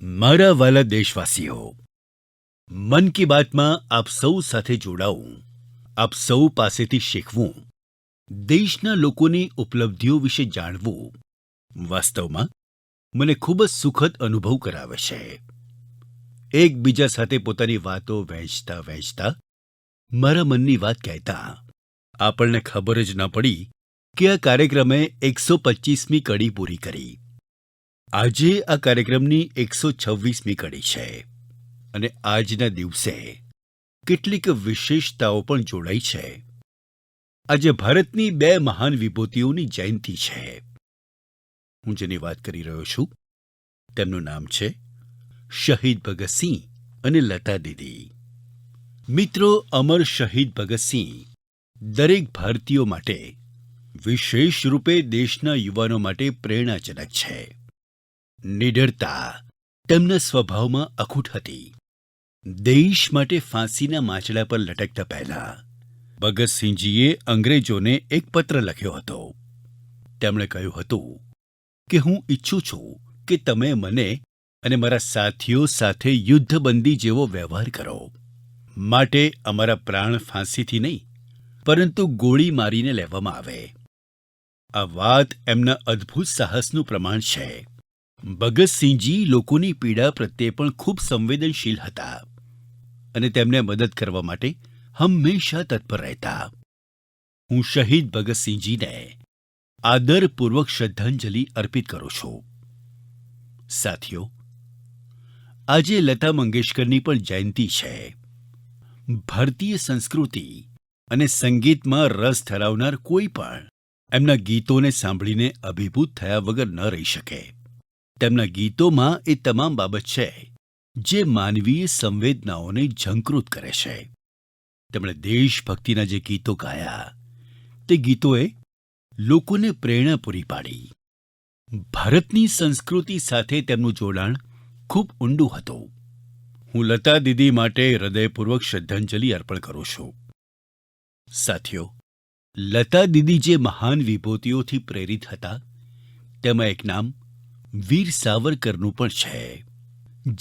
મારા વ્હાલા દેશવાસીઓ, મન કી બાતમાં આપ સૌ સાથે જોડાવું, આપ સૌ પાસેથી શીખવું, દેશના લોકોની ઉપલબ્ધિઓ વિશે જાણવું, વાસ્તવમાં મને ખૂબ જ સુખદ અનુભવ કરાવે છે. એકબીજા સાથે પોતાની વાતો વહેંચતા વહેંચતા, મારા મનની વાત કહેતા આપણને ખબર જ ન પડી કે આ કાર્યક્રમે 125મી કડી પૂરી કરી. આજે આ કાર્યક્રમની 126મી કડી છે અને આજના દિવસે કેટલીક વિશેષતાઓ પણ જોડાઈ છે. આજે ભારતની બે મહાન વિભૂતિઓની જયંતી છે. હું જેની વાત કરી રહ્યો છું તેમનું નામ છે શહીદ ભગતસિંહ અને લતા દીદી. મિત્રો, અમર શહીદ ભગતસિંહ દરેક ભારતીયો માટે, વિશેષ રૂપે દેશના યુવાનો માટે પ્રેરણાજનક છે. નિડરતા તેમના સ્વભાવમાં અખૂટ હતી. દેશ માટે ફાંસીના માંચડા પર લટકતા પહેલા ભગતસિંહજીએ અંગ્રેજોને એક પત્ર લખ્યો હતો. તેમણે કહ્યું હતું કે હું ઈચ્છું છું કે તમે મને અને મારા સાથીઓ સાથે યુદ્ધબંધી જેવો વ્યવહાર કરો. માટે અમારા પ્રાણ ફાંસીથી નહીં, પરંતુ ગોળી મારીને લેવામાં આવે. આ વાત એમના અદ્ભુત સાહસનું પ્રમાણ છે. ભગતસિંહજી લોકોની પીડા પ્રત્યે પણ ખૂબ સંવેદનશીલ હતા અને તેમને મદદ કરવા માટે હંમેશા તત્પર રહેતા. હું શહીદ ભગતસિંહજીને આદરપૂર્વક શ્રદ્ધાંજલિ અર્પિત કરું છું. સાથીઓ, આજે લતા મંગેશકરની પણ જયંતી છે. ભારતીય સંસ્કૃતિ અને સંગીતમાં રસ ધરાવનાર કોઈ પણ એમના ગીતોને સાંભળીને અભિભૂત થયા વગર ન રહી શકે. તેમના ગીતોમાં એ તમામ બાબત છે જે માનવીય સંવેદનાઓને ઝંકૃત કરે છે. તેમણે દેશભક્તિના જે ગીતો ગાયા, તે ગીતોએ લોકોને પ્રેરણા પૂરી પાડી. ભારતની સંસ્કૃતિ સાથે તેમનું જોડાણ ખૂબ ઊંડું હતું. હું લતા દીદી માટે હૃદયપૂર્વક શ્રદ્ધાંજલિ અર્પણ કરું છું. સાથીઓ, લતા દીદી જે મહાન વિભૂતિઓથી પ્રેરિત હતા, તેમાં એક નામ વીર સાવરકરનું પણ છે,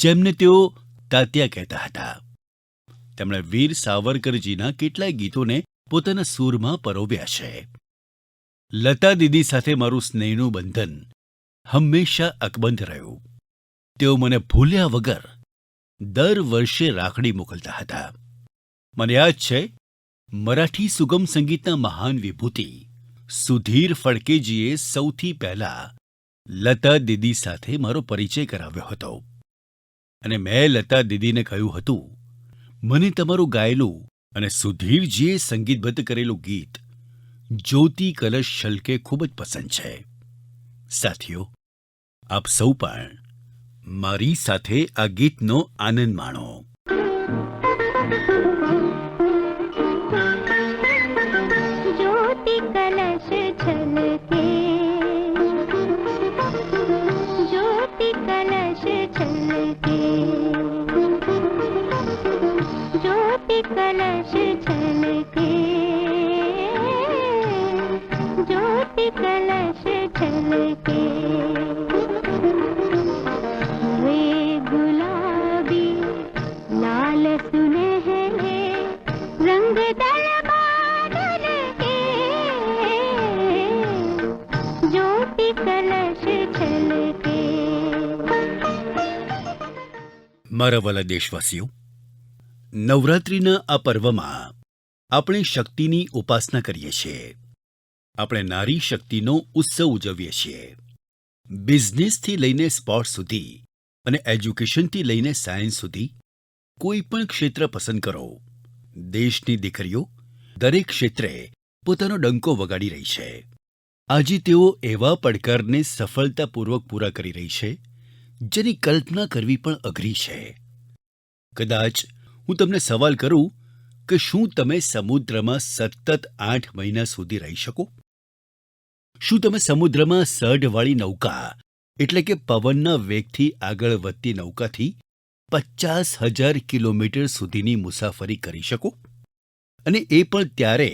જેમને તેઓ તાત્યા કહેતા હતા. તેમણે વીર સાવરકરજીના કેટલાય ગીતોને પોતાના સૂરમાં પરોવ્યા છે. લતા દીદી સાથે મારું સ્નેહનું બંધન હંમેશા અકબંધ રહ્યું. તેઓ મને ભૂલ્યા વગર દર વર્ષે રાખડી મોકલતા હતા. મને યાદ છે, મરાઠી સુગમ સંગીતના મહાન વિભૂતિ સુધીર ફડકેજીએ સૌથી પહેલા લતા દીદી સાથે મારો પરિચય કરાવ્યો હતો અને મેં લતા દીદીને કહ્યું હતું, મને તમારું ગાયેલું અને સુધીરજીએ સંગીતબદ્ધ કરેલું ગીત જ્યોતિ કલશ છલકે ખૂબ જ પસંદ છે. સાથીઓ, આપ સૌ પણ મારી સાથે આ ગીતનો આનંદ માણો. ज्योति कलश छलके, ज्योति कलश छलके, ज्योति कलश छलके, ज्योति कलश छलके. वे गुलाबी लाल सुनहरे रंग दरबार के, ज्योति कलश छलके. મારા વ્હાલા દેશવાસીઓ, નવરાત્રિના આ પર્વમાં આપણે શક્તિની ઉપાસના કરીએ છીએ. આપણે નારી શક્તિનો ઉત્સવ ઉજવીએ છીએ. બિઝનેસથી લઈને સ્પોર્ટ્સ સુધી અને એજ્યુકેશનથી લઈને સાયન્સ સુધી કોઈ પણ ક્ષેત્ર પસંદ કરો, દેશની દીકરીઓ દરેક ક્ષેત્રે પોતાનો ડંકો વગાડી રહી છે. આજે તેઓ એવા પડકારને સફળતાપૂર્વક પૂરા કરી રહી છે જેની કલ્પના કરવી પણ અઘરી છે. કદાચ હું તમને સવાલ કરું કે શું તમે સમુદ્રમાં સતત 8 મહિના સુધી રહી શકો? શું તમે સમુદ્રમાં સઢવાળી નૌકા એટલે કે પવનના વેગથી આગળ વધતી નૌકાથી 50,000 કિલોમીટર સુધીની મુસાફરી કરી શકો? અને એ પણ ત્યારે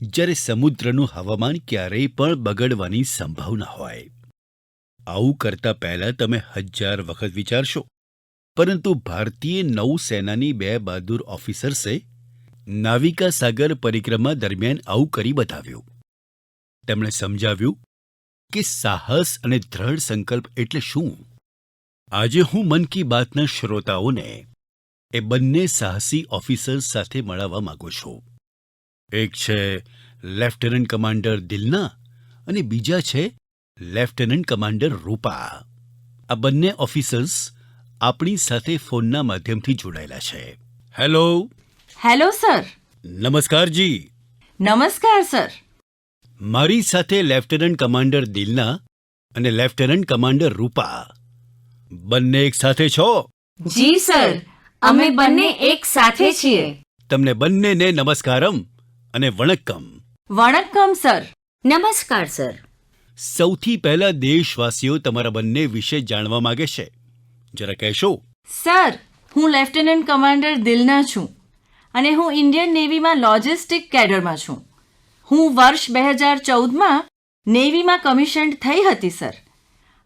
જ્યારે સમુદ્રનું હવામાન ક્યારેય પણ બગડવાની સંભાવના હોય. આવું કરતા પહેલા તમે 1000 વખત વિચારશો પરંતુ ભારતીય નૌસેનાની 2 બહાદુર ઓફિસર્સે નાવિકા સાગર પરિક્રમા દરમિયાન આવું કરી બતાવ્યું. તેમણે સમજાવ્યું કે સાહસ અને દ્રઢ સંકલ્પ એટલે શું. આજે હું મન કી બાતના શ્રોતાઓને એ બંને સાહસી ઓફિસર્સ સાથે મળાવવા માંગુ છું. એક છે લેફ્ટનન્ટ કમાન્ડર દિલના અને બીજા છે લેફ્ટનન્ટ કમાન્ડર રૂપા. આ બંને ઓફિસર્સ આપણી સાથે ફોનના માધ્યમથી જોડાયેલા છે. હેલો. Hello sir. નમસ્કારજી. નમસ્કાર સર. મારી સાથે લેફ્ટનન્ટ કમાન્ડર દિલના અને લેફ્ટનન્ટ કમાન્ડર રૂપા બંને એક સાથે છો? જી સર, અમે બંને એક સાથે છીએ. તમને બંનેને નમસ્કારમ અને વણક્કમ. વણક્કમ સર. નમસ્કાર સર. સૌથી પહેલા દેશવાસીઓ તમારા બંને વિશે જાણવા માંગે છે. જરા કહેશો? સર, હું લેફ્ટનન્ટ કમાન્ડર દિલના છું અને હું ઇન્ડિયન નેવીમાં લોજિસ્ટિક કેડરમાં છું. હું વર્ષ 2014માં નેવીમાં કમિશન્ડ થઈ હતી સર,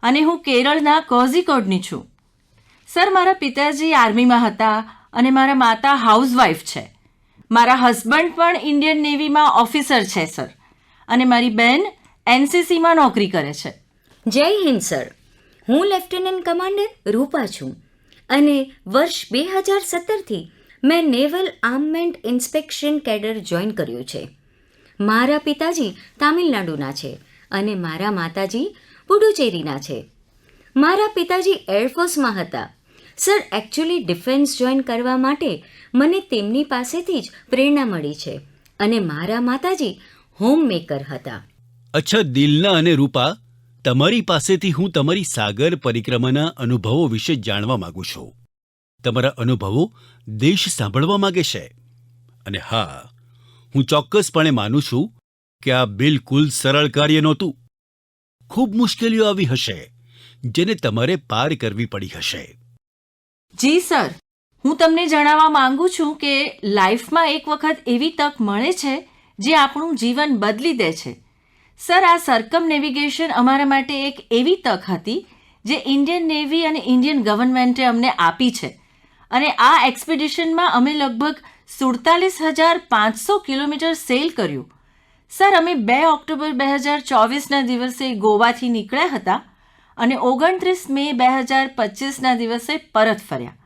અને હું કેરળના કોઝિકોડની છું. સર, મારા પિતાજી આર્મીમાં હતા અને મારા માતા હાઉસવાઈફ છે. મારા હસબન્ડ પણ ઇન્ડિયન નેવીમાં ઓફિસર છે સર, અને મારી બહેન એનસીસીમાં નોકરી કરે છે. જય હિન્દ સર. હું લેફ્ટનન્ટ કમાન્ડર રૂપા છું અને વર્ષ 2017થી મેં નેવલ આર્મમેન્ટ ઇન્સ્પેક્શન કેડર જોઈન કર્યું છે. મારા પિતાજી તામિલનાડુના છે અને મારા માતાજી પુડુચેરીના છે. મારા પિતાજી એરફોર્સમાં હતા. સર, એકચ્યુઅલી ડિફેન્સ જોઈન કરવા માટે મને તેમની પાસેથી જ પ્રેરણા મળી છે અને મારા માતાજી હોમ મેકર હતા. અચ્છા દિલના અને રૂપા, તમારી પાસેથી હું તમારી સાગર પરિક્રમાના અનુભવો વિશે જાણવા માંગુ છું. તમારા અનુભવો દેશ સાંભળવા માંગે છે. અને હા, હું ચોક્કસપણે માનું છું કે આ બિલકુલ સરળ કાર્ય નહોતું. ખૂબ મુશ્કેલીઓ આવી હશે જેને તમારે પાર કરવી પડી હશે. જી સર, હું તમને જણાવવા માંગુ છું કે લાઈફમાં એક વખત એવી તક મળે છે જે આપણું જીવન બદલી દે છે. સર, આ સરકમ નેવિગેશન અમારા માટે એક એવી તક હતી જે ઇન્ડિયન નેવી અને ઇન્ડિયન ગવર્મેન્ટે અમને આપી છે, અને આ એક્સપિડિશનમાં અમે લગભગ 47,500 કિલોમીટર સેલ કર્યું. સર, અમે 2 ઓક્ટોબર 2024ના દિવસે ગોવાથી નીકળ્યા હતા અને 29 મે 2025ના દિવસે પરત ફર્યા.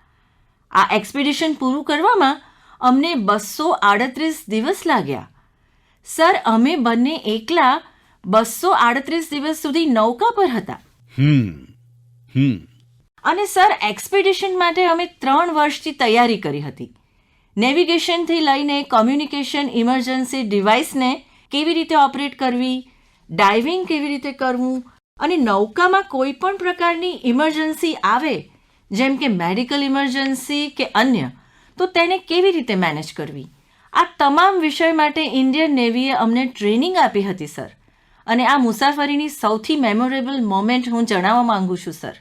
આ એક્સપિડિશન પૂરું કરવામાં અમને 238 દિવસ લાગ્યા. સર, અમે બંને એકલા 238 દિવસ સુધી નૌકા પર હતા. અને સર, એક્સપિડિશન માટે અમે 3 વર્ષથી તૈયારી કરી હતી. નેવિગેશનથી લઈને કોમ્યુનિકેશન ઇમરજન્સી ડિવાઇસને કેવી રીતે ઓપરેટ કરવી, ડાઇવિંગ કેવી રીતે કરવું, અને નૌકામાં કોઈ પણ પ્રકારની ઇમરજન્સી આવે, જેમ કે મેડિકલ ઇમરજન્સી કે અન્ય, તો તેને કેવી રીતે મેનેજ કરવી, આ તમામ વિષય માટે ઇન્ડિયન નેવીએ અમને ટ્રેનિંગ આપી હતી સર. અને આ મુસાફરીની સૌથી મેમોરેબલ મોમેન્ટ હું જણાવવા માંગુ છું સર.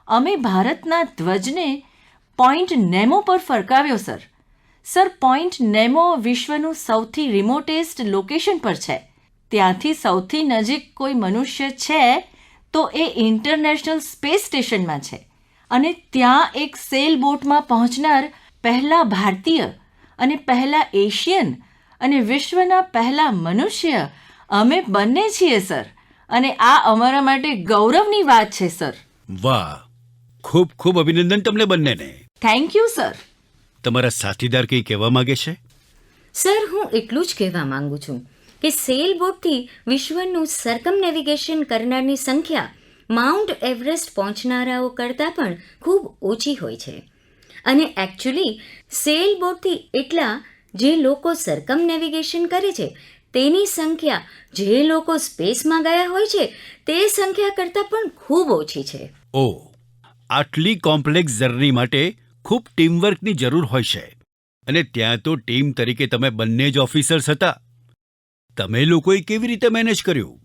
અમે ભારતના ધ્વજને પોઈન્ટ નેમો પર ફરકાવ્યો સર. સર, પોઈન્ટ નેમો વિશ્વનું સૌથી રિમોટેસ્ટ લોકેશન પર છે. ત્યાંથી સૌથી નજીક કોઈ મનુષ્ય છે તો એ ઇન્ટરનેશનલ સ્પેસ સ્ટેશનમાં છે, અને ત્યાં એક સેલ બોટમાં પહોંચનાર પહેલા ભારતીય અને પહેલા એશિયન અને વિશ્વના પહેલા મનુષ્ય અમે બંને છીએ સર, અને આ અમારા માટે ગૌરવની વાત છે સર. વાહ, ખૂબ ખૂબ અભિનંદન તમને બંનેને. Thank you sir. તમારા સાથીદાર કંઈ કહેવા માંગે છે? સર, હું એટલું જ કહેવા માંગુ છું કે સેલ બોટથી વિશ્વનું સરકમ નેવિગેશન કરનારની સંખ્યા માઉન્ટ એવરેસ્ટ પહોંચનારાઓ કરતાં પણ ખૂબ ઓછી હોય છે. અને એકચ્યુઅલી સેલ બોટથી એટલા જે લોકો સરકમ નેવિગેશન કરે છે તેની સંખ્યા જે લોકો સ્પેસમાં ગયા હોય છે તે સંખ્યા કરતાં પણ ખૂબ ઓછી છે. ઓહ, આટલી કોમ્પ્લેક્સ જર્ની માટે ખૂબ ટીમવર્કની જરૂર હોય છે, અને ત્યાં તો ટીમ તરીકે તમે બંને જ ઓફિસર્સ હતા. તમે લોકોએ કેવી રીતે મેનેજ કર્યું?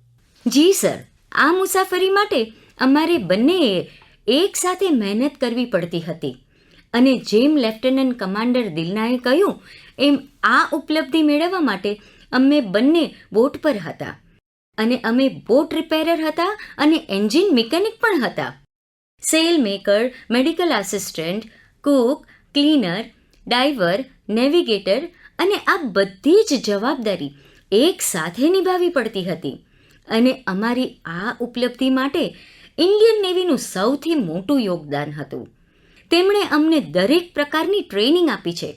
જી સર, આ મુસાફરી માટે અમારે બંનેએ એક સાથે મહેનત કરવી પડતી હતી. અને જેમ લેફ્ટનન્ટ કમાન્ડર દિલનાએ કહ્યું એમ આ ઉપલબ્ધિ મેળવવા માટે અમે બંને બોટ પર હતા, અને અમે બોટ રિપેરર હતા અને એન્જિન મિકેનિક પણ હતા. Cell maker, medical assistant Cook, cleaner, diver, navigator અને આ બધી જ જવાબદારી એક સાથે નિભાવવી પડતી હતી. અને અમારી આ ઉપલબ્ધિ માટે ઇન્ડિયન નેવીનું સૌથી મોટું યોગદાન હતું. તેમણે અમને દરેક પ્રકારની ટ્રેનિંગ આપી છે.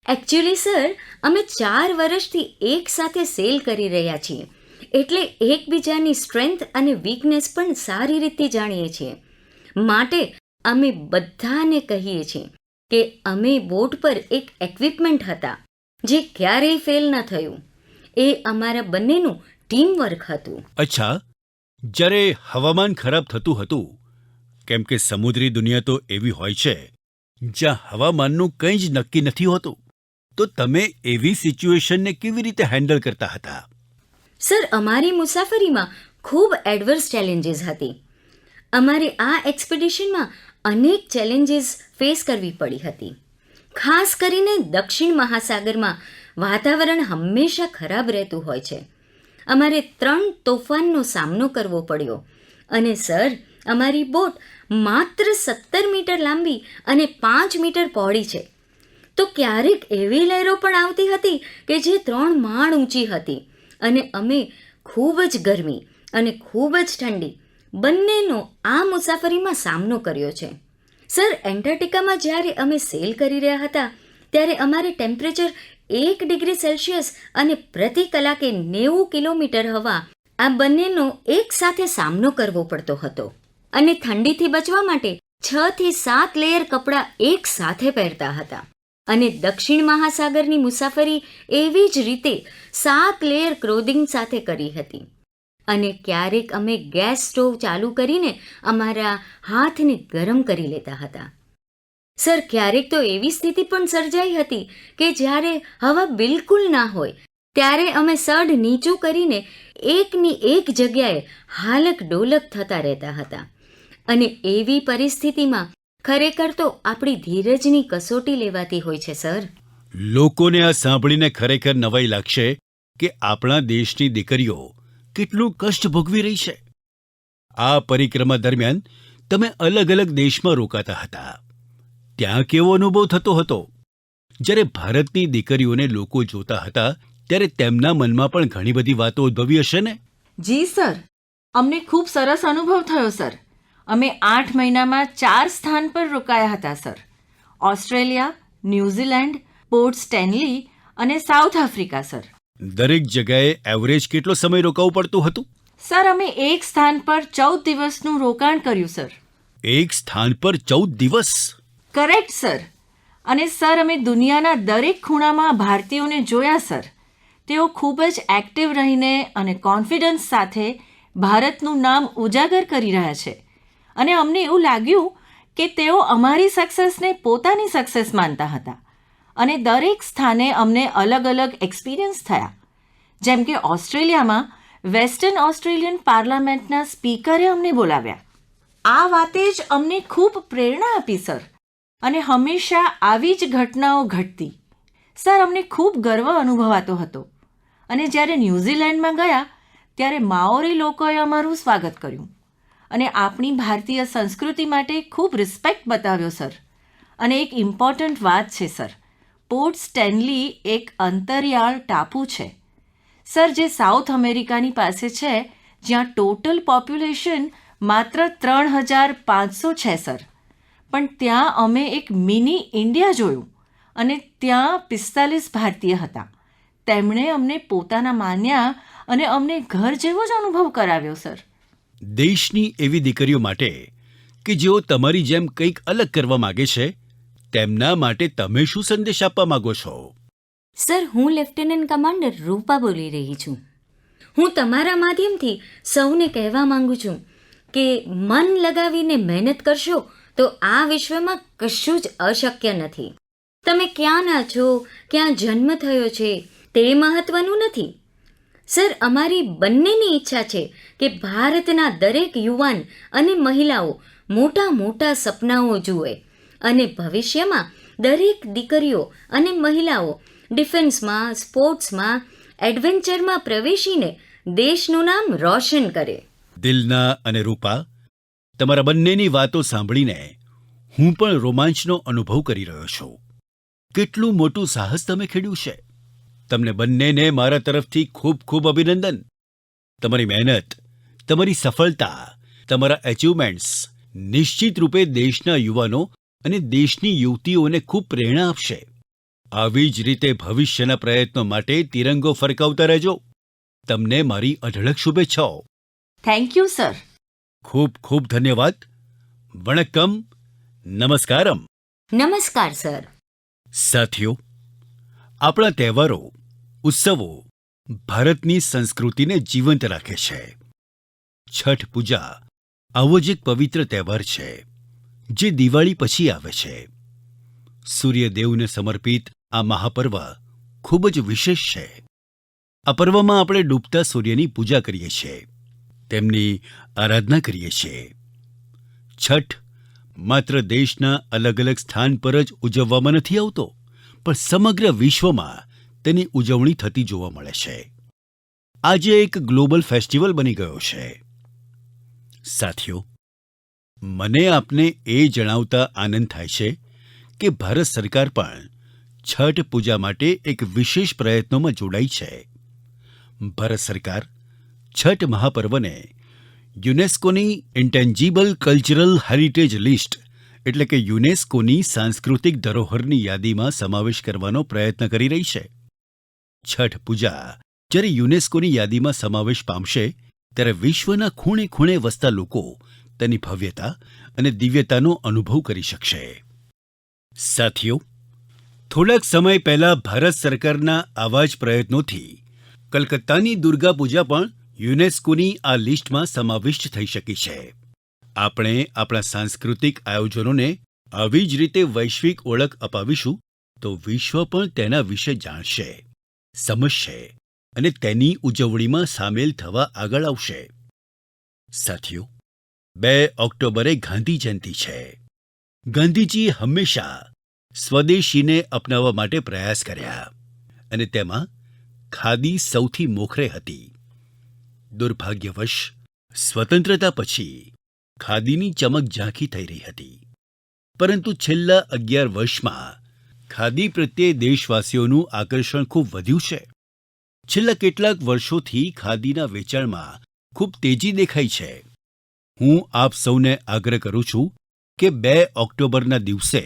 એકચ્યુઅલી સર, અમે 4 વર્ષથી એક સાથે સેલ કરી રહ્યા છીએ, એટલે એકબીજાની સ્ટ્રેન્થ અને વીકનેસ પણ સારી રીતે જાણીએ છીએ. માટે અમે બધાને કહીએ છીએ કે અમે બોટ પર એક ઇક્વિપમેન્ટ હતા જે ક્યારેય ફેલ ન થયું. એ અમારા બંનેનું ટીમવર્ક હતું. અચ્છા, જ્યારે હવામાન ખરાબ થતું હતું, કેમ કે સમુદ્રી દુનિયા તો એવી હોય છે જ્યાં હવામાનનું કંઈ જ નક્કી નથી હોતું, તો તમે એવી સિચ્યુએશનને કેવી રીતે હેન્ડલ કરતા હતા? સર, અમારી મુસાફરીમાં ખૂબ એડવર્સ ચેલેન્જીસ હતી. અમારે આ એક્સપિડિશનમાં અનેક ચેલેન્જીસ ફેસ કરવી પડી હતી. ખાસ કરીને દક્ષિણ મહાસાગરમાં વાતાવરણ હંમેશા ખરાબ રહેતું હોય છે. અમારે 3 તોફાનનો સામનો કરવો પડ્યો. અને સર, અમારી બોટ માત્ર 17 મીટર લાંબી અને 5 મીટર પહોળી છે. તો ક્યારેક એવી લહેરો પણ આવતી હતી કે જે 3 માળ ઊંચી હતી. અને અમે ખૂબ જ ગરમી અને ખૂબ જ ઠંડી બંનેનો આ મુસાફરીમાં સામનો કર્યો છે. સર, એન્ટાર્કટિકામાં જ્યારે અમે સેલ કરી રહ્યા હતા ત્યારે અમારે ટેમ્પરેચર 1 ડિગ્રી સેલ્સિયસ અને પ્રતિ કલાકે 90 કિલોમીટર હવા, આ બંનેનો એક સાથે સામનો કરવો પડતો હતો. અને ઠંડીથી બચવા માટે 6 થી 7 લેયર કપડાં એક સાથે પહેરતા હતા. અને દક્ષિણ મહાસાગરની મુસાફરી એવી જ રીતે 7 લેયર ક્લોધિંગ સાથે કરી હતી. અને ક્યારેક અમે ગેસ સ્ટોવ ચાલુ કરીને અમારા હાથને ગરમ કરી લેતા હતા. સર, ક્યારેક તો એવી સ્થિતિ પણ સર્જાઈ હતી કે જ્યારે હવા બિલકુલ ના હોય ત્યારે અમે સઢ નીચું કરીને એકની એક જગ્યાએ હાલક ડોલક થતા રહેતા હતા. અને એવી પરિસ્થિતિમાં ખરેખર તો આપણી ધીરજની કસોટી લેવાતી હોય છે. સર, લોકોને આ સાંભળીને ખરેખર નવાઈ લાગશે કે આપણા દેશની દીકરીઓ કેટલું કષ્ટ ભોગવી રહી છે. આ પરિક્રમા દરમિયાન તમે અલગ અલગ દેશમાં રોકાતા હતા. ત્યાં કેવો અનુભવ થતો હતો? જ્યારે ભારતની દીકરીઓને લોકો જોતા હતા ત્યારે તેમના મનમાં પણ ઘણી બધી વાતો ઉદ્ભવી હશે ને? જી સર, અમને ખૂબ સરસ અનુભવ થયો સર. અમે 8 મહિનામાં 4 સ્થાન પર રોકાયા હતા sir. Australia, New Zealand, port Stanley અને સાઉથ આફ્રિકા સર. દરેક જગ્યાએ એવરેજ કેટલો સમય રોકાવું પડતું હતું? સર, અમે એક સ્થાન પર 14 દિવસનું રોકાણ કર્યું સર. એક સ્થાન પર 14 દિવસ? Correct sir. અને સર, અમે દુનિયાના દરેક ખૂણામાં ભારતીયોને જોયા સર. તેઓ ખૂબ જ એક્ટિવ રહીને અને કોન્ફિડન્સ સાથે ભારતનું નામ ઉજાગર કરી રહ્યા છે. અને અમને એવું લાગ્યું કે તેઓ અમારી સક્સેસને પોતાની સક્સેસ માનતા હતા. અને દરેક સ્થાને અમને અલગ અલગ એક્સપિરિયન્સ થયા. જેમ કે ઓસ્ટ્રેલિયામાં વેસ્ટર્ન ઓસ્ટ્રેલિયન પાર્લામેન્ટના સ્પીકરે અમને બોલાવ્યા. આ વાતે જ અમને ખૂબ પ્રેરણા આપી સર. અને હંમેશા આવી જ ઘટનાઓ ઘટતી. સર, અમને ખૂબ ગર્વ અનુભવાતો હતો. અને જ્યારે ન્યૂઝીલેન્ડમાં ગયા ત્યારે માઓરી લોકોએ અમારું સ્વાગત કર્યું અને આપણી ભારતીય સંસ્કૃતિ માટે ખૂબ રિસ્પેક્ટ બતાવ્યો સર. અને એક ઇમ્પોર્ટન્ટ વાત છે સર, પોર્ટ સ્ટેનલી એક અંતરિયાળ ટાપુ છે સર, જે સાઉથ અમેરિકાની પાસે છે, જ્યાં ટોટલ પોપ્યુલેશન માત્ર 3,500 છે સર. પણ ત્યાં અમે એક મિની ઇન્ડિયા જોયું અને ત્યાં 45 ભારતીય હતા. તેમણે અમને પોતાના માન્યા અને અમને ઘર જેવો જ અનુભવ કરાવ્યો સર. દેશની એવી દીકરીઓ માટે કે જેઓ તમારી જેમ કંઈક અલગ કરવા માગે છે, તેમના માટે તમે શું સંદેશ આપવા માંગો છો? સર, હું લેફ્ટનન્ટ કમાન્ડર રૂપા બોલી રહી છું. હું તમારા માધ્યમથી સૌને કહેવા માંગુ છું કે મન લગાવીને મહેનત કરશો તો આ વિશ્વમાં કશું જ અશક્ય નથી. તમે ક્યાંના છો, ક્યાં જન્મ થયો છે તે મહત્વનું નથી. સર, અમારી બંનેની ઈચ્છા છે કે ભારતના દરેક યુવાન અને મહિલાઓ મોટા મોટા સપનાઓ જુએ અને ભવિષ્યમાં દરેક દીકરીઓ અને મહિલાઓ ડિફેન્સમાં, સ્પોર્ટ્સમાં, એડવેન્ચરમાં પ્રવેશીને દેશનું નામ રોશન કરે. દિલના અને રૂપા, તમારા બંનેની વાતો સાંભળીને હું પણ રોમાંચનો અનુભવ કરી રહ્યો છું. કેટલું મોટું સાહસ તમે ખેડ્યું છે. તમને બંનેને મારા તરફથી ખૂબ ખૂબ અભિનંદન. તમારી મહેનત, તમારી સફળતા, તમારા એચિવમેન્ટ્સ નિશ્ચિત રૂપે દેશના યુવાનો અને દેશની યુવતીઓને ખૂબ પ્રેરણા આપશે. આવી જ રીતે ભવિષ્યના પ્રયત્નો માટે તિરંગો ફરકાવતા રહેજો. તમને મારી અઢળક શુભેચ્છાઓ. Thank you sir. ખૂબ ખૂબ ધન્યવાદ. વણક્કમ. નમસ્કારમ. નમસ્કાર સર. સાથીઓ, આપણા તહેવારો, ઉત્સવો ભારતની સંસ્કૃતિને જીવંત રાખે છે. છઠ પૂજા આવો જ એક પવિત્ર તહેવાર છે જે દિવાળી પછી આવે છે. સૂર્યદેવને સમર્પિત આ મહાપર્વ ખૂબ જ વિશેષ છે. આ પર્વમાં આપણે ડૂબતા સૂર્યની પૂજા કરીએ છીએ, તેમની આરાધના કરીએ છીએ. છઠ માત્ર દેશના અલગ અલગ સ્થાન પર જ ઉજવવામાં નથી આવતો, પણ સમગ્ર વિશ્વમાં તેની ઉજવણી થતી જોવા મળે છે. આજે એક ગ્લોબલ ફેસ્ટિવલ બની ગયો છે. સાથીઓ, મને આપને એ જણાવતા આનંદ થાય છે કે ભારત સરકાર પણ છઠ પૂજા માટે એક વિશેષ પ્રયત્નોમાં જોડાઈ છે. ભારત સરકાર છઠ મહાપર્વને યુનેસ્કોની ઇન્ટેન્જિબલ કલ્ચરલ હેરિટેજ લિસ્ટ એટલે કે યુનેસ્કોની સાંસ્કૃતિક ધરોહરની યાદીમાં સમાવેશ કરવાનો પ્રયત્ન કરી રહી છે. છઠ પૂજા જ્યારે યુનેસ્કોની યાદીમાં સમાવેશ પામશે ત્યારે વિશ્વના ખૂણે ખૂણે વસતા લોકો તેની ભવ્યતા અને દિવ્યતાનો અનુભવ કરી શકશે. સાથીઓ, થોડાક સમય પહેલા ભારત સરકારના આવા જ પ્રયત્નોથી કલકત્તાની દુર્ગા પૂજા પણ યુનેસ્કોની આ લિસ્ટમાં સમાવિષ્ટ થઈ શકી છે. આપણે આપણા સાંસ્કૃતિક આયોજનોને આવી જ રીતે વૈશ્વિક ઓળખ અપાવીશું તો વિશ્વ પણ તેના વિશે જાણશે, સમજશે અને તેની ઉજવણીમાં સામેલ થવા આગળ આવશે. સાથીઓ, 2 ઓક્ટોબરે ગાંધી જયંતિ છે. ગાંધીજીએ હંમેશા સ્વદેશીને અપનાવવા માટે પ્રયાસ કર્યા અને તેમાં ખાદી સૌથી મોખરે હતી. દુર્ભાગ્યવશ સ્વતંત્રતા પછી ખાદીની ચમક ઝાંખી થઈ રહી હતી. પરંતુ છેલ્લા 11 વર્ષમાં ખાદી પ્રત્યે દેશવાસીઓનું આકર્ષણ ખૂબ વધ્યું છે. છેલ્લા કેટલાક વર્ષોથી ખાદીના વેચાણમાં ખૂબ તેજી દેખાઈ છે. હું આપ સૌને આગ્રહ કરું છું કે 2 ઓક્ટોબરના દિવસે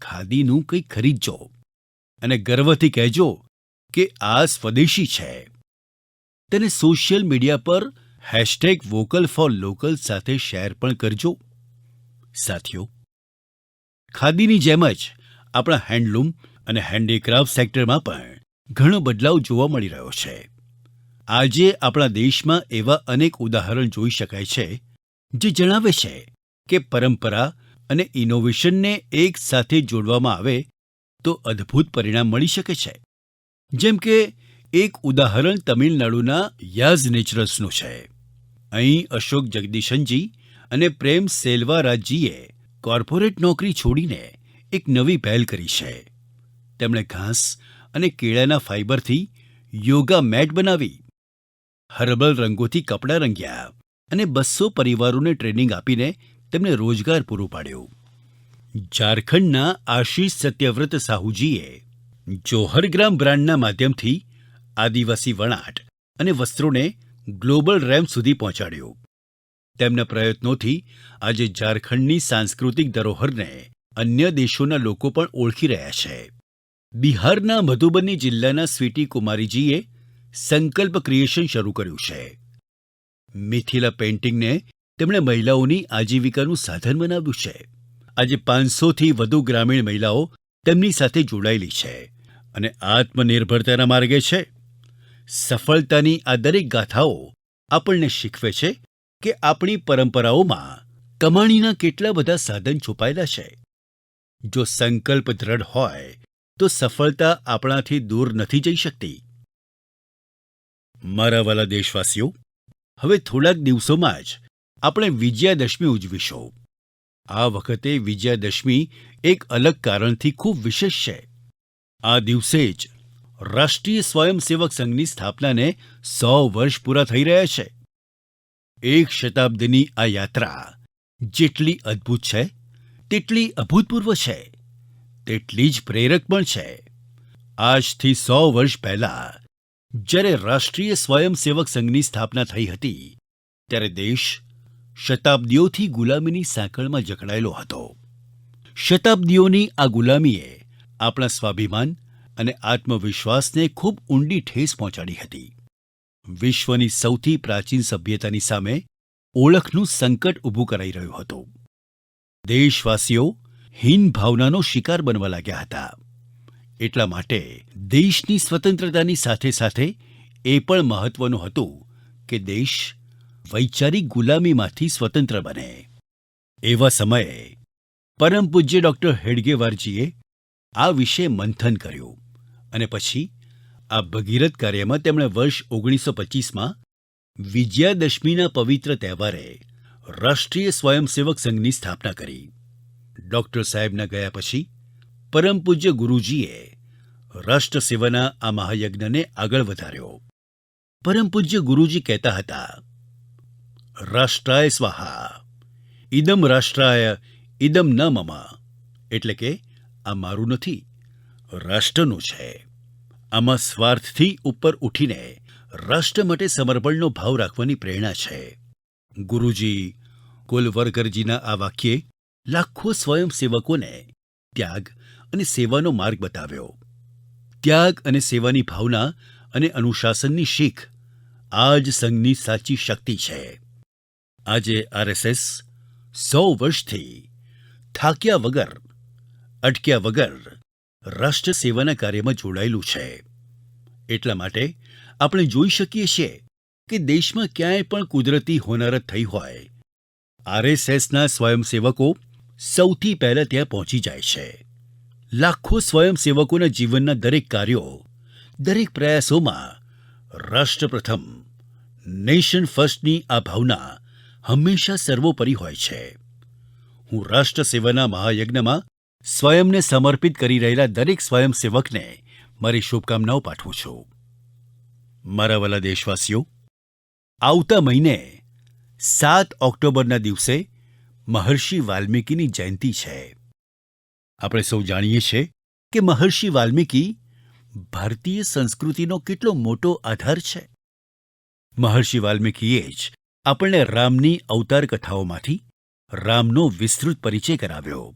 ખાદીનું કંઈક ખરીદજો અને ગર્વથી કહેજો કે આ સ્વદેશી છે. તેને સોશિયલ મીડિયા પર #વોકલ4લોકલ સાથે શેર પણ કરજો. સાથીઓ, ખાદીની જેમ જ આપણા હેન્ડલૂમ અને હેન્ડીક્રાફ્ટ સેક્ટરમાં પણ ઘણો બદલાવ જોવા મળી રહ્યો છે. આજે આપણા દેશમાં એવા અનેક ઉદાહરણ જોઈ શકાય છે જે જણાવે છે કે પરંપરા અને ઇનોવેશનને એક સાથે જોડવામાં આવે તો અદ્ભુત પરિણામ મળી શકે છે. જેમ કે એક ઉદાહરણ તમિલનાડુના યાઝ નેચરલ્સનું છે. અહીં અશોક જગદીશનજી અને પ્રેમ સેલ્વારાજજીએ કોર્પોરેટ નોકરી છોડીને એક નવી પહેલ કરી છે. તેમણે ઘાસ અને કેળાના ફાઇબરથી યોગા મેટ બનાવી, હર્બલ રંગોથી કપડાં રંગ્યા અને 200 પરિવારોને ટ્રેનિંગ આપીને તેમને રોજગાર પૂરો પાડ્યો. ઝારખંડના આશીષ સત્યવ્રત સાહુજીએ જોહર ગ્રામ બ્રાન્ડના માધ્યમથી આદિવાસી વણાટ અને વસ્ત્રોને ગ્લોબલ રેમ્પ સુધી પહોંચાડ્યો. તેમના પ્રયત્નોથી આજે ઝારખંડની સાંસ્કૃતિક ધરોહરને અન્ય દેશોના લોકો પણ ઓળખી રહ્યા છે. બિહારના મધુબની જિલ્લાના સ્વીટી કુમારીજીએ સંકલ્પ ક્રિએશન શરૂ કર્યું છે. મિથિલા પેઇન્ટિંગને તેમણે મહિલાઓની આજીવિકાનું સાધન બનાવ્યું છે. આજે 500થી વધુ ગ્રામીણ મહિલાઓ તેમની સાથે જોડાયેલી છે અને આત્મનિર્ભરતાના માર્ગે છે. સફળતાની આ દરેક ગાથાઓ આપણને શીખવે છે કે આપણી પરંપરાઓમાં કમાણીના કેટલા બધા સાધન છુપાયેલા છે. જો સંકલ્પ દ્રઢ હોય તો સફળતા આપણાથી દૂર નથી જઈ શકતી. મારા વ્હાલા દેશવાસીઓ, હવે થોડાક દિવસોમાં જ આપણે વિજયાદશમી ઉજવીશું. આ વખતે વિજયાદશમી એક અલગ કારણથી ખૂબ વિશેષ છે. આ દિવસે જ રાષ્ટ્રીય સ્વયંસેવક સંઘની સ્થાપનાને 100 વર્ષ પૂરા થઈ રહ્યા છે. 1 શતાબ્દીની આ યાત્રા જેટલી અદ્ભુત છે તેટલી અભૂતપૂર્વ છે, તેટલી જ પ્રેરક પણ છે. આજથી 100 વર્ષ પહેલા જ્યારે રાષ્ટ્રીય સ્વયંસેવક સંઘની સ્થાપના થઈ હતી, ત્યારે દેશ શતાબ્દીઓથી ગુલામીની સાંકળમાં જકડાયેલો હતો. શતાબ્દીઓની આ ગુલામીએ આપણા સ્વાભિમાન અને આત્મવિશ્વાસને ખૂબ ઊંડી ઠેસ પહોંચાડી હતી. વિશ્વની સૌથી પ્રાચીન સભ્યતાની સામે ઓળખનું સંકટ ઊભું કરાઈ રહ્યું હતું. દેશવાસીઓ હીન ભાવનાનો શિકાર બનવા લાગ્યા હતા. એટલા માટે દેશની સ્વતંત્રતાની સાથે સાથે એ પણ મહત્વનું હતું કે દેશ વૈચારિક ગુલામીમાંથી સ્વતંત્ર બને. એવા સમયે પરમ પૂજ્ય ડૉક્ટર હેડગેવારજીએ આ વિશે મંથન કર્યું અને પછી આ ભગીરથ કાર્યમાં તેમણે વર્ષ 1925માં વિજયાદશમીના પવિત્ર તહેવારે રાષ્ટ્રીય સ્વયંસેવક સંઘની સ્થાપના કરી. ડૉક્ટર સાહેબના ગયા પછી પરમ પૂજ્ય ગુરુજીએ રાષ્ટ્ર સેવાના આ મહાયજ્ઞને આગળ વધાર્યો. પરમ પૂજ્ય ગુરુજી કહેતા હતા, રાષ્ટ્રાય સ્વાહા, ઇદમ રાષ્ટ્રાય ઇદમ ન મમ. એટલે કે આ મારું નથી, રાષ્ટ્રનું છે. આમાં સ્વાર્થથી ઉપર ઉઠીને રાષ્ટ્ર માટે સમર્પણનો ભાવ રાખવાની પ્રેરણા છે. ગુરુજી કુલવરકરજીના આ વાક્યે લાખો સ્વયંસેવકોને ત્યાગ અને સેવાનો માર્ગ બતાવ્યો. ત્યાગ અને સેવાની ભાવના અને અનુશાસનની શીખ આ જ સંઘની સાચી શક્તિ છે. આજે આરએસએસ 100 વર્ષથી થાક્યા વગર, અટક્યા વગર રાષ્ટ્ર સેવાના કાર્યમાં જોડાયેલું છે. એટલા માટે આપણે જોઈ શકીએ છીએ કે દેશમાં ક્યાંય પણ કુદરતી હોનારત થઈ હોય, આરએસએસના સ્વયંસેવકો સૌથી પહેલા ત્યાં પહોંચી જાય છે. લાખો સ્વયંસેવકોના જીવનના દરેક કાર્યો, દરેક પ્રયાસોમાં રાષ્ટ્ર પ્રથમ, નેશન ફર્સ્ટની આ ભાવના હંમેશા સર્વોપરી હોય છે. હું રાષ્ટ્ર સેવાના મહાયજ્ઞમાં સ્વયંને સમર્પિત કરી રહેલા દરેક સ્વયંસેવકને મારી શુભકામનાઓ પાઠવું છું. મારા વહાલા દેશવાસીઓ, આવતા મહિને 7 ઓક્ટોબરના દિવસે મહર્ષિ વાલ્મીકીની જયંતી છે. આપણે સૌ જાણીએ છીએ કે મહર્ષિ વાલ્મીકી ભારતીય સંસ્કૃતિનો કેટલો મોટો આધાર છે. મહર્ષિ વાલ્મીકીએ જ આપણને રામની અવતાર કથાઓમાંથી રામનો વિસ્તૃત પરિચય કરાવ્યો.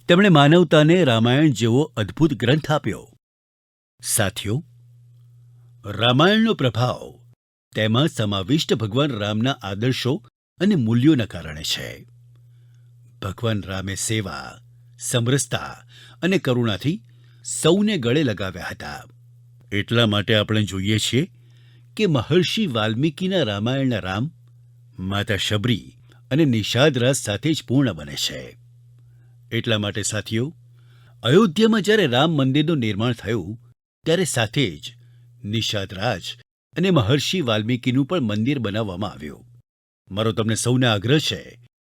તેમણે માનવતાને રામાયણ જેવો અદ્ભુત ગ્રંથ આપ્યો. સાથીઓ, રામાયણનો પ્રભાવ તેમાં સમાવિષ્ટ ભગવાન રામના આદર્શો અને મૂલ્યોના કારણે છે. ભગવાન રામે સેવા, સમરસતા અને કરુણાથી સૌને ગળે લગાવ્યા હતા. એટલા માટે આપણે જોઈએ છીએ કે મહર્ષિ વાલ્મીકીના રામાયણના રામ માતા શબરી અને નિષાદરાજ સાથે જ પૂર્ણ બને છે. એટલા માટે સાથીઓ, અયોધ્યામાં જ્યારે રામ મંદિરનું નિર્માણ થયું, ત્યારે સાથે જ નિષાદરાજ અને મહર્ષિ વાલ્મીકીનું પણ મંદિર બનાવવામાં આવ્યું. મારો તમને સૌને આગ્રહ છે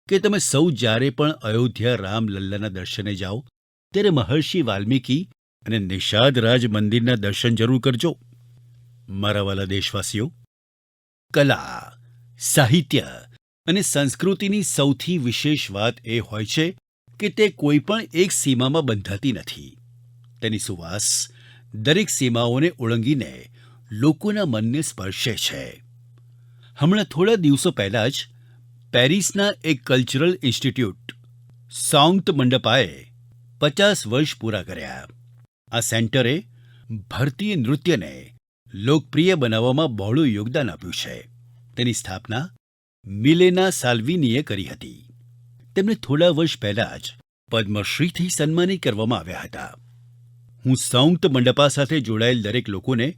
કે તમે સૌ જ્યારે પણ અયોધ્યા રામલલ્લાના દર્શને જાઓ, ત્યારે મહર્ષિ વાલ્મીકી અને નિષાદરાજ મંદિરના દર્શન જરૂર કરજો. મારા વહાલા દેશવાસીઓ, કલા, સાહિત્ય અને સંસ્કૃતિની સૌથી વિશેષ વાત એ હોય છે કે તે કોઈ પણ એક સીમામાં બંધાતી નથી. તેની સુવાસ દરેક સીમાઓને ઓળંગીને લોકોના મનને સ્પર્શે છે. હમણાં થોડા દિવસો પહેલાં જ પેરિસના એક કલ્ચરલ ઇન્સ્ટિટ્યૂટ સાઉન્ત મંડપાએ 50 વર્ષ પૂરા કર્યા. આ સેન્ટરે ભારતીય નૃત્યને લોકપ્રિય બનાવવામાં બહોળું યોગદાન આપ્યું છે. તેની સ્થાપના મિલેના સાલ્વિનીએ કરી હતી. તેમને થોડા વર્ષ પહેલાં જ પદ્મશ્રીથી સન્માનિત કરવામાં આવ્યા હતા. હું સાઉન્ત મંડપા સાથે જોડાયેલ દરેક લોકોને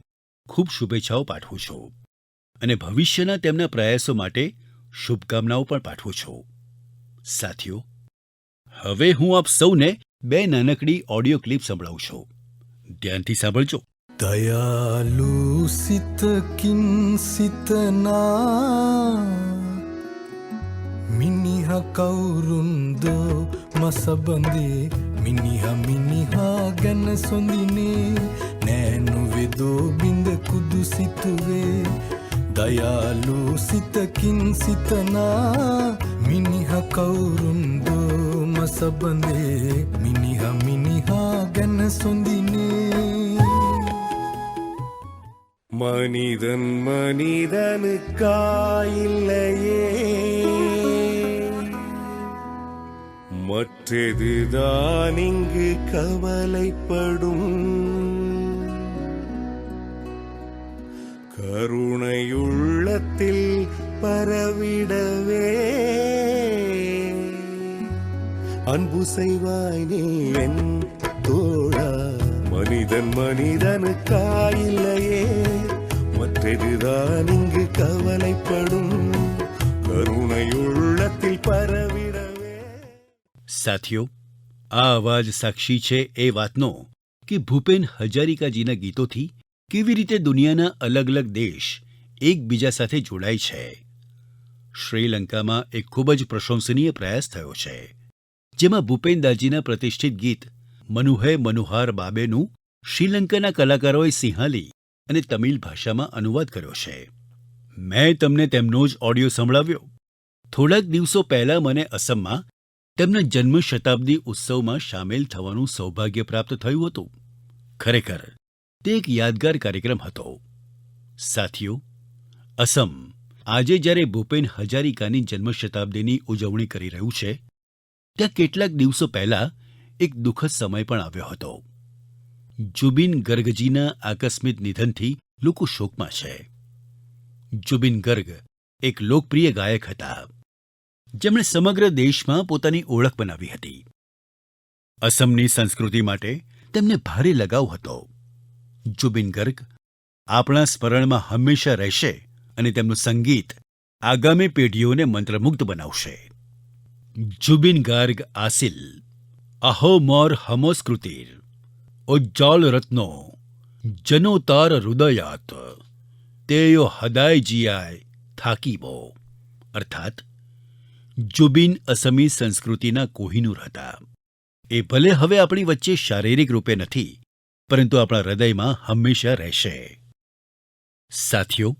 ખૂબ શુભેચ્છાઓ પાઠવું છું અને ભવિષ્યના તેમના પ્રયાસો માટે શુભકામનાઓ પણ પાઠવું છું. સાથીઓ, હવે હું આપ સૌને 2 નાનકડી ઓડિયો ક્લિપ સંભળાવું છું. ધ્યાનથી સાંભળજો. දයාලු සිතකින් සිතනා මිනිහ කවුරුන්දෝ මසබඳේ මිනිහ මිනිහා ගැන සොඳිනේ නෑනු වෙදෝ බිඳ කුදු සිතුවේ දයාලු සිතකින් සිතනා මිනිහ කවුරුන්දෝ මසබඳේ මිනිහා ගැන සොඳිනේ மனிதனுக்காயில்லையே மற்றதுதான் இங்கு கவலைப்படும் கருணையுள்ளத்தில் பரவிடவே அன்பு செய்வாய் நீ என் தோழா மனிதனுக்காயில்லையே மற்றதுதான் இங்கு கவலைப்படும் કરુણયુள்ளத்தில் પરવિડવે. સાથીઓ, આ અવાજ સાક્ષી છે એ વાતનો કે ભૂપેન હજારિકાજીના ગીતોથી કેવી રીતે દુનિયાના અલગ અલગ દેશ એકબીજા સાથે જોડાય છે. શ્રીલંકામાં એક ખૂબ જ પ્રશંસનીય પ્રયાસ થયો છે, જેમાં ભૂપેનદાજીના પ્રતિષ્ઠિત ગીત મનુહે મનુહાર બાબેનું શ્રીલંકાના કલાકારોએ સિંહાલી અને તમિલ ભાષામાં અનુવાદ કર્યો છે. મેં તમને તેમનો જ ઓડિયો સંભળાવ્યો. થોડાક દિવસો પહેલાં મને અસમમાં તેમના જન્મ શતાબ્દી ઉત્સવમાં સામેલ થવાનું સૌભાગ્ય પ્રાપ્ત થયું હતું. ખરેખર તે એક યાદગાર કાર્યક્રમ હતો. સાથીઓ, અસમ આજે જ્યારે ભૂપેન હજારિકાની જન્મ શતાબ્દીની ઉજવણી કરી રહ્યું છે, ત્યાં કેટલાક દિવસો પહેલાં એક દુઃખદ સમય પણ આવ્યો હતો. જુબિન ગર્ગજીના આકસ્મિક નિધનથી લોકો શોકમાં છે. જુબિન ગર્ગ એક લોકપ્રિય ગાયક હતા, જેમણે સમગ્ર દેશમાં પોતાની ઓળખ બનાવી હતી. અસમની સંસ્કૃતિ માટે તેમને ભારે લગાવ હતો. જુબિન ગર્ગ આપણા સ્મરણમાં હંમેશા રહેશે અને તેમનું સંગીત આગામી પેઢીઓને મંત્રમુગ્ધ બનાવશે. જુબિન ગાર્ગ આસિલ અહો મોર હમોસ્કૃતિર ઉજ્જવલ રત્નો જનોતાર હૃદયાત તેયો હદાય જીયાય થાકીબો. અર્થાત જુબિન અસમી સંસ્કૃતિના કોહિનૂર હતા. એ ભલે હવે આપણી વચ્ચે શારીરિક રૂપે નથી, પરંતુ આપણા હૃદયમાં હંમેશા રહેશે. સાથીઓ,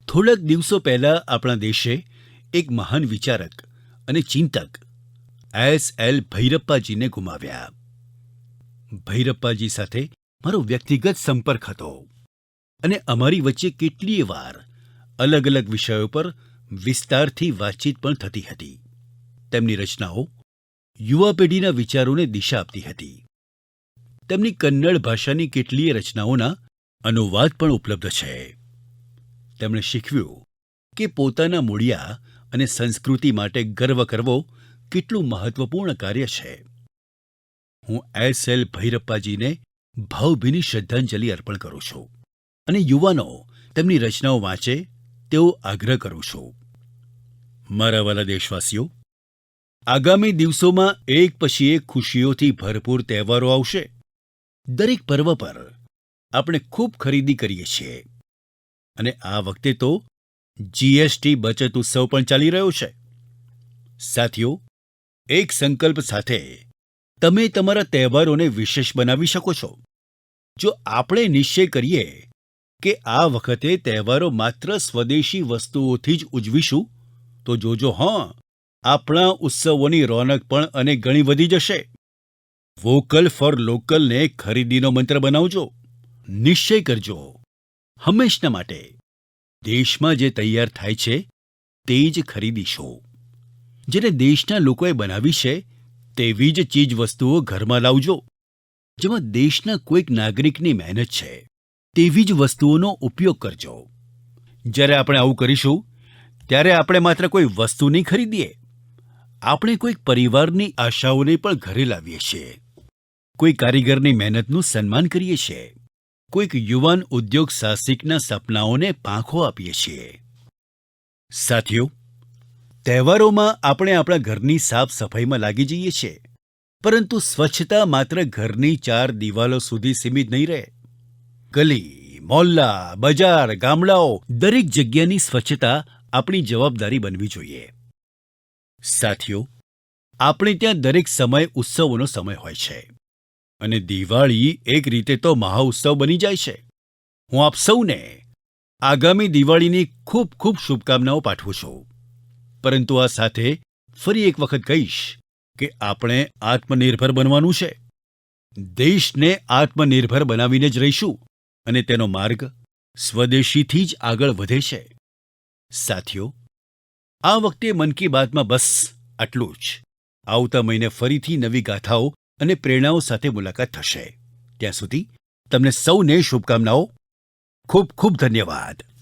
થોડાક દિવસો પહેલા આપણા દેશે એક મહાન વિચારક અને ચિંતક એસ.એલ. ભૈરપ્પાજીને ગુમાવ્યા. ભૈરપ્પાજી સાથે મારો વ્યક્તિગત સંપર્ક હતો અને અમારી વચ્ચે કેટલીય વાર અલગ અલગ વિષયો પર વિસ્તારથી વાતચીત પણ થતી હતી. તેમની રચનાઓ યુવા પેઢીના વિચારોને દિશા આપતી હતી. તેમની કન્નડ ભાષાની કેટલીય રચનાઓના અનુવાદ પણ ઉપલબ્ધ છે. તેમણે શીખવ્યું કે પોતાના મૂળિયા અને સંસ્કૃતિ માટે ગર્વ કરવો કેટલું મહત્વપૂર્ણ કાર્ય છે. હું એસ.એલ. ભૈરપ્પાજીને ભાવભીની શ્રદ્ધાંજલિ અર્પણ કરું છું અને યુવાનો તેમની રચનાઓ વાંચે તેવો આગ્રહ કરું છું. મારા વ્હાલા દેશવાસીઓ, આગામી દિવસોમાં એક પછી એક ખુશીઓથી ભરપૂર તહેવારો આવશે. દરેક પર્વ પર આપણે ખૂબ ખરીદી કરીએ છીએ અને આ વખતે તો જીએસટી બચત ઉત્સવ પણ ચાલી રહ્યો છે. સાથીઓ, એક સંકલ્પ સાથે તમે તમારા તહેવારોને વિશેષ બનાવી શકો છો. જો આપણે નિશ્ચય કરીએ કે આ વખતે તહેવારો માત્ર સ્વદેશી વસ્તુઓથી જ ઉજવીશું, તો જોજો આપણા ઉત્સવોની રોનક પણ અને ઘણી વધી જશે. વોકલ ફોર લોકલને ખરીદીનો મંત્ર બનાવજો. નિશ્ચય કરજો, હંમેશના માટે દેશમાં જે તૈયાર થાય છે તે જ ખરીદીશું. જેને દેશના લોકોએ બનાવી છે તેવી જ ચીજવસ્તુઓ ઘરમાં લાવજો. જેમાં દેશના કોઈક નાગરિકની મહેનત છે તેવી જ વસ્તુઓનો ઉપયોગ કરજો. જ્યારે આપણે આવું કરીશું, ત્યારે આપણે માત્ર કોઈ વસ્તુ નહીં ખરીદીએ, આપણે કોઈક પરિવારની આશાઓને પણ ઘરે લાવીએ છીએ. કોઈ કારીગરની મહેનતનું સન્માન કરીએ છીએ. કોઈક યુવાન ઉદ્યોગ સાહસિકના સપનાઓને પાંખો આપીએ છીએ. સાથીઓ, તહેવારોમાં આપણે આપણા ઘરની સાફ સફાઈમાં લાગી જઈએ છીએ, પરંતુ સ્વચ્છતા માત્ર ઘરની 4 દિવાલો સુધી સીમિત નહીં રહે. ગલી, મોહલ્લા, બજાર, ગામડાઓ દરેક જગ્યાની સ્વચ્છતા આપણી જવાબદારી બનવી જોઈએ. સાથીઓ, આપણે ત્યાં દરેક સમય ઉત્સવોનો સમય હોય છે અને દિવાળી એક રીતે તો મહાઉત્સવ બની જાય છે. હું આપ સૌને આગામી દિવાળીની ખૂબ ખૂબ શુભકામનાઓ પાઠવું છું. પરંતુ આ સાથે ફરી એક વખત કહીશ કે આપણે આત્મનિર્ભર બનવાનું છે. દેશને આત્મનિર્ભર બનાવીને જ રહીશું અને તેનો માર્ગ સ્વદેશીથી જ આગળ વધે છે. સાથીઓ, આ વખતે મન કી બાતમાં બસ આટલું જ. આવતા મહિને ફરીથી નવી ગાથાઓ અને પ્રેરણાઓ સાથે મુલાકાત થશે. ત્યાં સુધી તમને સૌને શુભકામનાઓ. ખૂબ ખૂબ ધન્યવાદ.